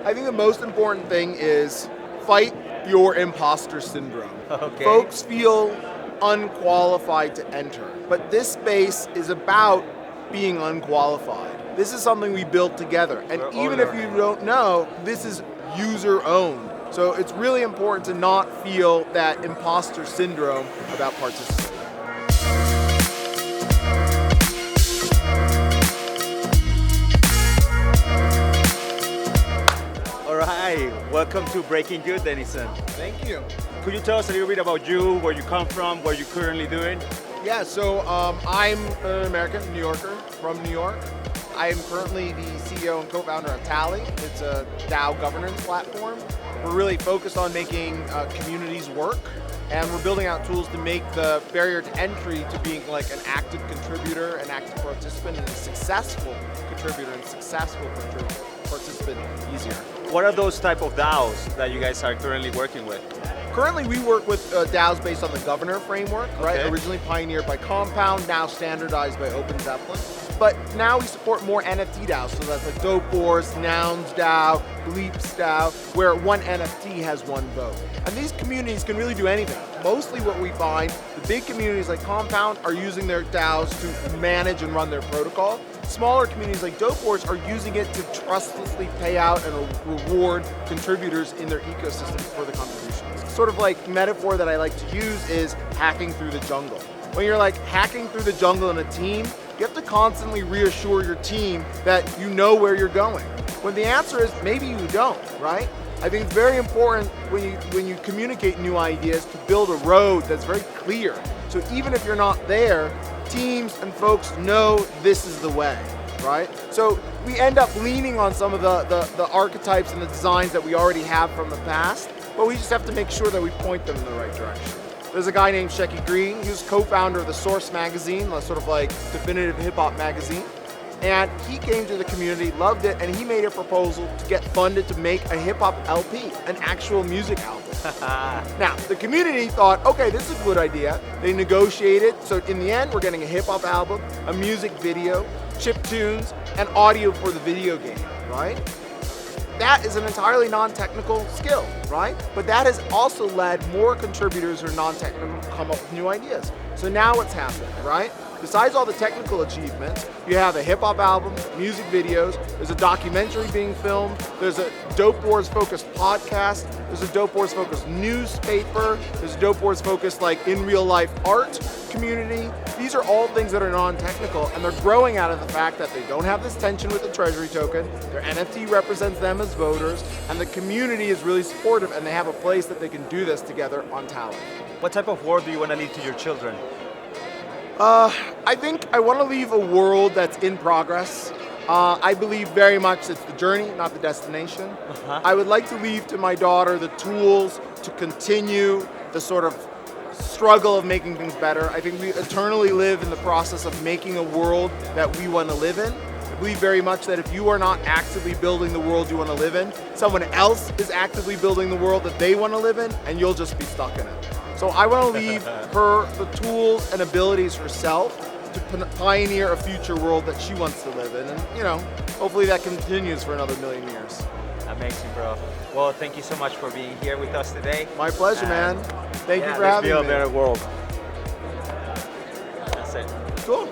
I think the most important thing is fight your imposter syndrome. Okay. Folks feel unqualified to enter, but this space is about being unqualified. This is something we built together, and even if you don't know, this is user-owned. So it's really important to not feel that imposter syndrome about participating. All right, welcome to BreakinGud, Dennison. Thank you. Could you tell us a little bit about you, where you come from, what you're currently doing? Yeah, so I'm an American, New Yorker, from New York. I am currently the CEO and co-founder of Tally. It's a DAO governance platform. We're really focused on making communities work, and we're building out tools to make the barrier to entry to being like an active contributor, an active participant, and a successful contributor and successful participant easier. What are those type of DAOs that you guys are currently working with? Currently, we work with DAOs based on the Governor framework, right? Okay. Originally pioneered by Compound, now standardized by Open Zeppelin. But now we support more NFT DAOs, so that's like Dope Wars, Nouns DAO, Bleeps DAO, where one NFT has one vote. And these communities can really do anything. Mostly what we find, the big communities like Compound are using their DAOs to manage and run their protocol. Smaller communities like Dope Wars are using it to trustlessly pay out and reward contributors in their ecosystems for the contributions. Sort of like metaphor that I like to use is hacking through the jungle. When you're like hacking through the jungle in a team, you have to constantly reassure your team that you know where you're going. When the answer is maybe you don't, right? I think it's very important when you communicate new ideas to build a road that's very clear. So even if you're not there, teams and folks know this is the way, right? So we end up leaning on some of the archetypes and the designs that we already have from the past, but we just have to make sure that we point them in the right direction. There's a guy named Shecky Green. He was co-founder of the Source magazine, a sort of like definitive hip-hop magazine. And he came to the community, loved it, and he made a proposal to get funded to make a hip-hop LP, an actual music album. Now, the community thought, okay, this is a good idea. They negotiated, so in the end, we're getting a hip-hop album, a music video, chiptunes, and audio for the video game, right? That is an entirely non-technical skill, right? But that has also led more contributors who are non-technical to come up with new ideas. So now what's happening, right? Besides all the technical achievements, you have a hip-hop album, music videos, there's a documentary being filmed, there's a Dope Wars focused podcast, there's a Dope Wars focused newspaper, there's a Dope Wars focused like in real life art community. These are all things that are non-technical, and they're growing out of the fact that they don't have this tension with the treasury token, their NFT represents them as voters, and the community is really supportive, and they have a place that they can do this together on Tally. What type of world do you want to leave to your children? I think I want to leave a world that's in progress. I believe very much it's the journey, not the destination. I would like to leave to my daughter the tools to continue the sort of struggle of making things better. I think we eternally live in the process of making a world that we want to live in. I believe very much that if you are not actively building the world you want to live in, someone else is actively building the world that they want to live in, and you'll just be stuck in it. So I want to leave her the tools and abilities herself to pioneer a future world that she wants to live in. And, you know, hopefully that continues for another million years. Amazing, bro. Well, thank you so much for being here with us today. My pleasure, man. Thank you for let's having me. build a better world. That's it. Cool.